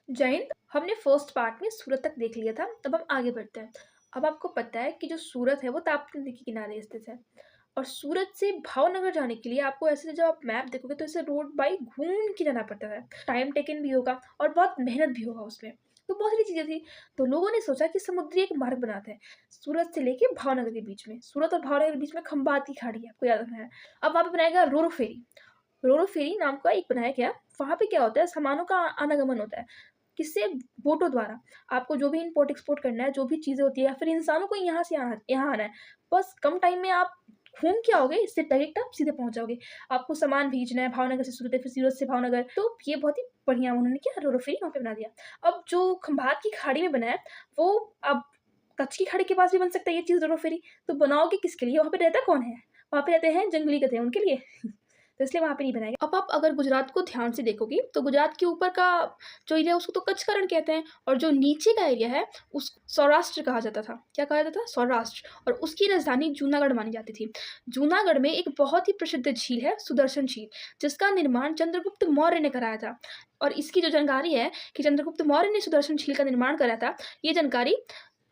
जैन हमने first part में सूरत तक देख लिया था। अब हम आगे बढ़ते हैं। अब आपको पता है कि जो सूरत है वो ताप्ती नदी के किनारे स्थित है और सूरत से भावनगर जाने के लिए आपको ऐसे जब आप मैप देखोगे तो ऐसे रोड बाई घूम के जाना पड़ता है। टाइम टेकन भी होगा और बहुत मेहनत भी होगा उसमें। तो बहुत सारी चीज़ें थी। तो लोगों ने सोचा कि समुद्री एक मार्ग बनाते हैं सूरत से लेके भावनगर के बीच में। सूरत और भावनगर के बीच में खंबात की खाड़ी है, आपको याद रखना है। अब वहाँ पे बनाएगा रोरो फेरी। रोरो फेरी नाम का एक बनाया गया। वहाँ पे क्या होता है, सामानों का आनागमन होता है। किससे? बोटों द्वारा। आपको जो भी इम्पोर्ट एक्सपोर्ट करना है, जो भी चीज़ें होती है या फिर इंसानों को यहाँ आना है, बस कम टाइम में आप घूम के आओगे, इससे डायरेक्ट आप सीधे पहुँच जाओगे। आपको सामान भेजना है भावनगर से सूरत या फिर सूरत से भावनगर, तो ये बहुत ही बढ़िया उन्होंने क्या रोरो फेरी वहाँ पे बना दिया। अब जो खंभात की खाड़ी में बना है, वो अब कच्छ की खाड़ी के पास भी बन सकता है ये चीज़ रोरो फेरी। तो बनाओगे किसके लिए? वहाँ पे रहता कौन है? वहाँ पे रहते हैं जंगली गधे, उनके लिए। तो इसलिए वहाँ पे नहीं बनाया गया। अब आप अगर गुजरात को ध्यान से देखोगे तो गुजरात के ऊपर का जो एरिया है उसको तो कच्छ का रण कहते हैं और जो नीचे का एरिया है उसको सौराष्ट्र कहा जाता था। क्या कहा जाता था? सौराष्ट्र। और उसकी राजधानी जूनागढ़ मानी जाती थी। जूनागढ़ में एक बहुत ही प्रसिद्ध झील है सुदर्शन झील, जिसका निर्माण चंद्रगुप्त मौर्य ने कराया था। और इसकी जो जानकारी है कि चंद्रगुप्त मौर्य ने सुदर्शन झील का निर्माण कराया था, ये जानकारी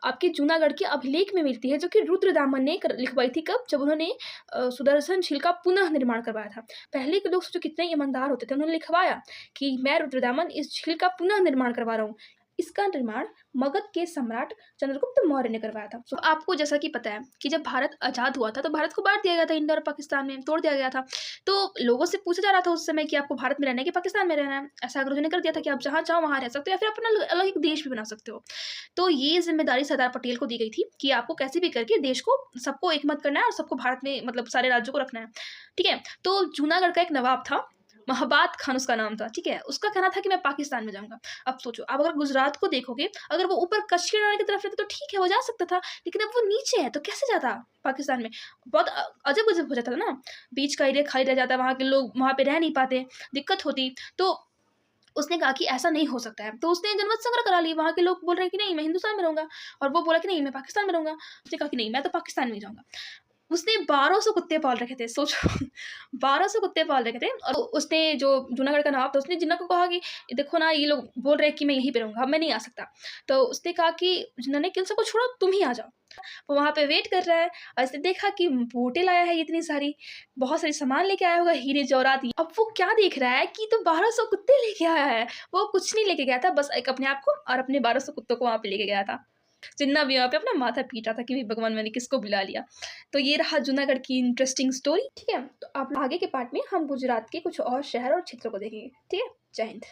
आपके जूनागढ़ के अभिलेख में मिलती है, जो कि रुद्रदामन ने लिखवाई थी। कब? जब उन्होंने सुदर्शन झील का पुनः निर्माण करवाया था। पहले के लोग जो कितने ईमानदार होते थे, उन्होंने लिखवाया कि मैं रुद्रदामन इस झील का पुनः निर्माण करवा रहा हूँ। इसका निर्माण मगध के सम्राट चंद्रगुप्त मौर्य ने करवाया था। तो आपको जैसा कि पता है कि जब भारत आज़ाद हुआ था तो भारत को बांट दिया गया था, इंडिया और पाकिस्तान में तोड़ दिया गया था। तो लोगों से पूछा जा रहा था उस समय कि आपको भारत में रहना है कि पाकिस्तान में रहना है। ऐसा अंग्रेजों ने कर दिया था कि आप जहाँ चाहो वहाँ रह सकते हो या फिर अपना अलग एक देश भी बना सकते हो। तो ये जिम्मेदारी सरदार पटेल को दी गई थी कि आपको कैसे भी करके देश को सबको एकमत करना है और सबको भारत में मतलब सारे राज्यों को रखना है। ठीक है। तो जूनागढ़ का एक नवाब था, महाबात खान उसका नाम था। ठीक है। उसका कहना था कि मैं पाकिस्तान में जाऊंगा। अब सोचो, आप अगर गुजरात को देखोगे, अगर वो ऊपर कच्छ के रण की तरफ रहता तो ठीक है, वो जा सकता था, लेकिन अब वो नीचे है तो कैसे जाता पाकिस्तान में? बहुत अजब अजब हो जाता था ना। बीच का एरिया खाली रह जाता, वहाँ के लोग वहाँ पे रह नहीं पाते, दिक्कत होती। तो उसने कहा कि ऐसा नहीं हो सकता है। तो उसने जनमत संग्रह करा ली। वहाँ के लोग बोल रहे हैं कि नहीं मैं हिंदुस्तान में रहूँगा, और वो बोला कि नहीं मैं पाकिस्तान में रहूँगा। उसने कहा कि नहीं मैं तो पाकिस्तान में ही जाऊँगा। उसने 1200 कुत्ते पाल रखे थे, सोचो। 1200 कुत्ते पाल रखे थे। और उसने जो जूनागढ़ का नवाब था, उसने जिन्ना को कहा कि देखो ना, ये लोग बोल रहे हैं कि मैं यहीं पे रहूँगा, अब मैं नहीं आ सकता। तो उसने कहा कि जिन्ना ने कि सबको छोड़ो, तुम ही आ जाओ। वो वहाँ पे वेट कर रहा है और इसने देखा कि बोटें लाया है इतनी सारी, बहुत सारी सामान लेके आया होगा, हीरे जवाहरात। अब वो क्या देख रहा है कि तो 1200 कुत्ते लेके आया है। वो कुछ नहीं लेके गया था, बस एक अपने आप को और अपने 1200 कुत्तों को वहाँ पे लेके गया था। जिन्ना भी वहाँ पे अपना माथा पीटा था कि भाई भगवान मैंने किसको बुला लिया। तो ये रहा जूनागढ़ की इंटरेस्टिंग स्टोरी। ठीक है। तो आप आगे के पार्ट में हम गुजरात के कुछ और शहर और क्षेत्रों को देखेंगे। ठीक है। जय हिंद।